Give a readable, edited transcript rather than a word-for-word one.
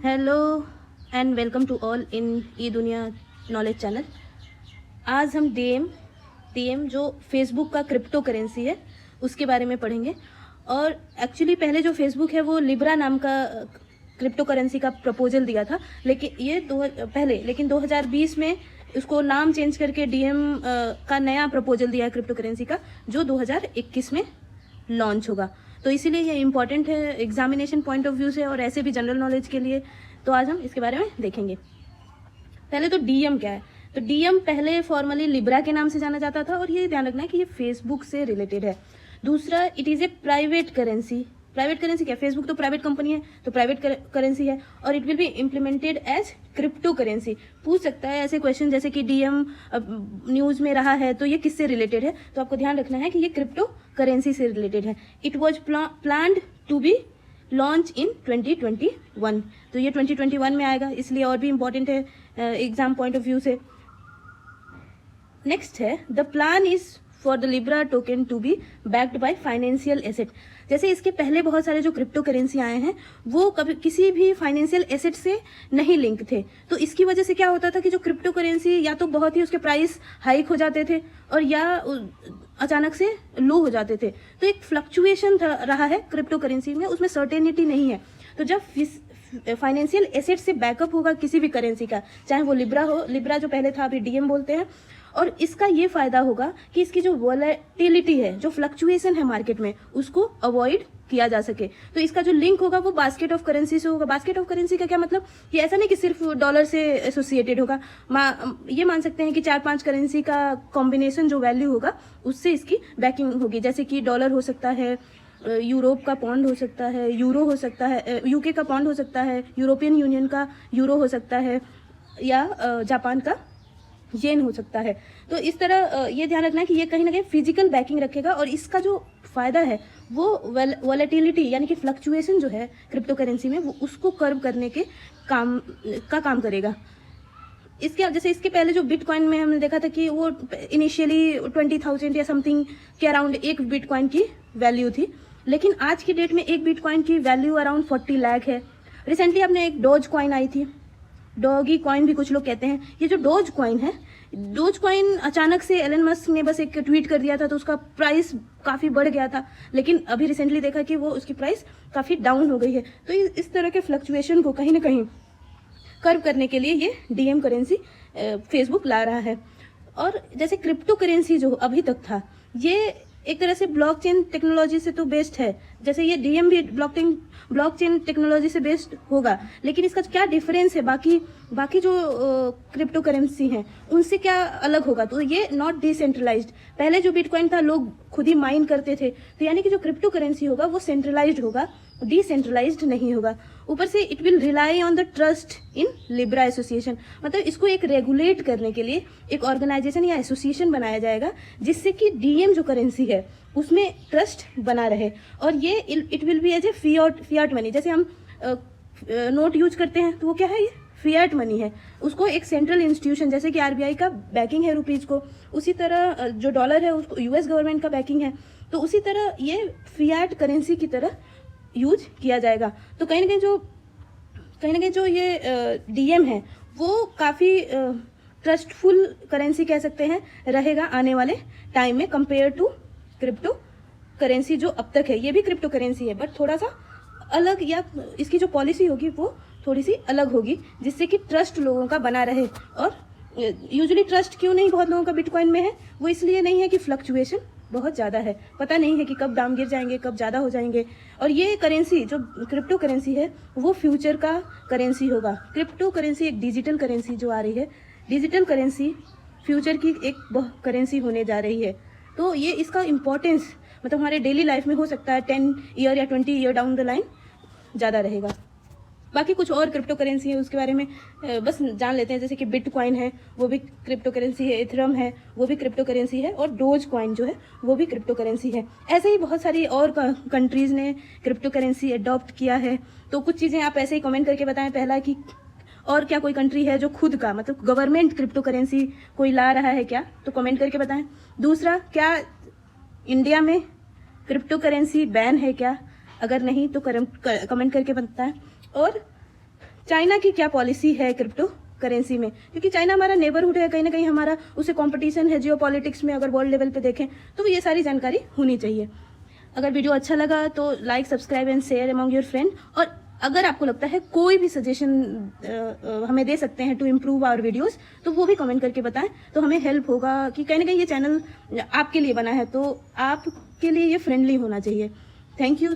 Hello and welcome to all in E Duniya knowledge channel. आज हम DM जो Facebook का क्रिप्टो करेंसी है उसके बारे में पढ़ेंगे। और एक्चुअली पहले जो फेसबुक है वो लिब्रा नाम का क्रिप्टो करेंसी का प्रपोजल दिया था, लेकिन 2020 में उसको नाम चेंज करके डीएम का नया प्रपोजल दिया है क्रिप्टो करेंसी का, जो 2021 में लॉन्च होगा। तो इसीलिए ये इम्पॉर्टेंट है एग्जामिनेशन पॉइंट ऑफ व्यू से और ऐसे भी जनरल नॉलेज के लिए। तो आज हम इसके बारे में देखेंगे। पहले तो डीएम क्या है। तो डीएम पहले फॉर्मली लिब्रा के नाम से जाना जाता था और ये ध्यान रखना है कि ये फेसबुक से रिलेटेड है। दूसरा, it is a private currency. Private currency क्या, फेसबुक तो प्राइवेट कंपनी है तो प्राइवेट करेंसी है। और it will be implemented as cryptocurrency. पूछ सकता है ऐसे क्वेश्चन जैसे कि डीएम न्यूज में रहा है तो ये किससे रिलेटेड है, तो आपको ध्यान रखना है कि ये क्रिप्टो करेंसी से रिलेटेड है। It was planned to be launch in 2021। तो ये 2021 में आएगा, इसलिए और भी इम्पोर्टेंट है एग्जाम पॉइंट ऑफ व्यू से। नेक्स्ट है, the plan is for the Libra token to be backed by financial asset. जैसे इसके पहले बहुत सारे जो क्रिप्टो करेंसी आए हैं वो कभी किसी भी फाइनेंशियल एसेट से नहीं लिंक थे। तो इसकी वजह से क्या होता था कि जो क्रिप्टो करेंसी या तो बहुत ही उसके प्राइस हाइक हो जाते थे और या अचानक से लो हो जाते थे। तो एक फ्लक्चुएशन रहा है क्रिप्टो करेंसी में, उसमें सर्टेनिटी नहीं है। तो जब फाइनेंशियल एसेट से बैकअप होगा किसी भी करेंसी का, चाहे वो लिब्रा हो, लिब्रा जो पहले था अभी डीएम बोलते हैं, और इसका ये फायदा होगा कि इसकी जो वॉलेटिलिटी है, जो फ्लक्चुएशन है मार्केट में, उसको अवॉइड किया जा सके। तो इसका जो लिंक होगा वो बास्केट ऑफ करेंसी से होगा। बास्केट ऑफ करेंसी का क्या मतलब, कि ऐसा नहीं कि सिर्फ डॉलर से एसोसिएटेड होगा। ये मान सकते हैं कि 4-5 करेंसी का कॉम्बिनेशन जो वैल्यू होगा उससे इसकी बैकिंग होगी। जैसे कि डॉलर हो सकता है, यूरोप का पौंड हो सकता है, यूरो हो सकता है, यूके का पौंड हो सकता है, यूरोपियन यूनियन का यूरो हो सकता है, या जापान का येन हो सकता है। तो इस तरह ये ध्यान रखना है कि ये कहीं ना कहीं फिजिकल बैकिंग रखेगा और इसका जो फायदा है वो वॉलेटिलिटी यानी कि फ्लक्चुएशन जो है क्रिप्टो करेंसी में, वो उसको कर्व करने के काम करेगा। जैसे इसके पहले जो बिटकॉइन में हमने देखा था कि वो इनिशियली 20,000 या समथिंग के अराउंड एक बिटकॉइन की वैल्यू थी, लेकिन आज की डेट में एक बिटकॉइन की वैल्यू अराउंड 40 लाख है। रिसेंटली आपने एक डोज कॉइन आई थी, डॉगी कॉइन भी कुछ लोग कहते हैं। ये जो डोज कॉइन है, डोज कॉइन अचानक से एलन मस्क ने बस एक ट्वीट कर दिया था तो उसका प्राइस काफ़ी बढ़ गया था, लेकिन अभी रिसेंटली देखा कि वो उसकी प्राइस काफ़ी डाउन हो गई है। तो इस तरह के फ्लक्चुएशन को कहीं ना कहीं कर्व करने के लिए ये डीएम करेंसी फेसबुक ला रहा है। और जैसे क्रिप्टो करेंसी जो अभी तक था, ये एक तरह से ब्लॉकचेन टेक्नोलॉजी से तो बेस्ड है, जैसे ये डीएम भी ब्लॉकचेन टेक्नोलॉजी से बेस्ड होगा। लेकिन इसका क्या डिफरेंस है बाकी जो क्रिप्टो करेंसी हैं उनसे क्या अलग होगा, तो ये नॉट डिसेंट्रलाइज्ड। पहले जो बिटकॉइन था लोग खुद ही माइन करते थे, तो यानी कि जो क्रिप्टो करेंसी होगा वो सेंट्रलाइज्ड होगा, डिसेंट्रलाइज्ड नहीं होगा। ऊपर से it will rely on the trust in Libra association, मतलब इसको एक रेगुलेट करने के लिए एक ऑर्गेनाइजेशन या एसोसिएशन बनाया जाएगा जिससे कि डीएम जो करेंसी है उसमें ट्रस्ट बना रहे। और ये it will be as a fiat money. जैसे हम नोट यूज करते हैं तो वो क्या है, ये फियाट मनी है। उसको एक सेंट्रल इंस्टीट्यूशन जैसे कि आरबीआई का बैकिंग है रुपीज को, उसी तरह जो डॉलर है उसको यूएस गवर्नमेंट का बैकिंग है, तो उसी तरह ये फियाट करेंसी की तरह यूज किया जाएगा। तो कहीं ना कहीं जो ये डीएम है वो काफ़ी ट्रस्टफुल करेंसी कह सकते हैं रहेगा आने वाले टाइम में, कंपेयर टू क्रिप्टो करेंसी जो अब तक है। ये भी क्रिप्टो करेंसी है बट थोड़ा सा अलग, या इसकी जो पॉलिसी होगी वो थोड़ी सी अलग होगी, जिससे कि ट्रस्ट लोगों का बना रहे। और यूजुअली ट्रस्ट क्यों नहीं बहुत लोगों का बिटकॉइन में है, वो इसलिए नहीं है कि फ्लक्चुएशन बहुत ज़्यादा है, पता नहीं है कि कब दाम गिर जाएंगे कब ज़्यादा हो जाएंगे। और ये करेंसी जो क्रिप्टो करेंसी है वो फ्यूचर का करेंसी होगा। क्रिप्टो करेंसी एक डिजिटल करेंसी जो आ रही है, डिजिटल करेंसी फ्यूचर की एक करेंसी होने जा रही है। तो ये इसका इम्पोर्टेंस मतलब हमारे डेली लाइफ में हो सकता है 10 ईयर या 20 ईयर डाउन द लाइन ज़्यादा रहेगा। बाकी कुछ और क्रिप्टो करेंसी है उसके बारे में बस जान लेते हैं। जैसे कि बिटकॉइन है वो भी क्रिप्टो करेंसी है, इथेरियम है वो भी क्रिप्टो करेंसी है, और डोज कॉइन जो है वो भी क्रिप्टो करेंसी है। ऐसे ही बहुत सारी और कंट्रीज़ ने क्रिप्टो करेंसी अडॉप्ट किया है। तो कुछ चीज़ें आप ऐसे ही कमेंट करके बताएं। पहला कि और क्या कोई कंट्री है जो खुद का मतलब गवर्नमेंट क्रिप्टो करेंसी कोई ला रहा है क्या, तो कमेंट करके बताएं। दूसरा, क्या इंडिया में क्रिप्टो करेंसी बैन है क्या, अगर नहीं तो कमेंट करके बताएं। और चाइना की क्या पॉलिसी है क्रिप्टो करेंसी में, क्योंकि चाइना हमारा नेबरहुड है, कहीं ना कहीं हमारा उससे कंपटीशन है जियो पॉलिटिक्स में, अगर वर्ल्ड लेवल पे देखें तो ये सारी जानकारी होनी चाहिए। अगर वीडियो अच्छा लगा तो like, subscribe and share among your friend. और अगर आपको लगता है कोई भी सजेशन हमें दे सकते हैं टू इम्प्रूव आवर वीडियोस, तो वो भी कमेंट करके बताएं, तो हमें हेल्प होगा कि कहीं ना कहीं ये चैनल आपके लिए बना है, तो आपके लिए ये फ्रेंडली होना चाहिए। Thank you.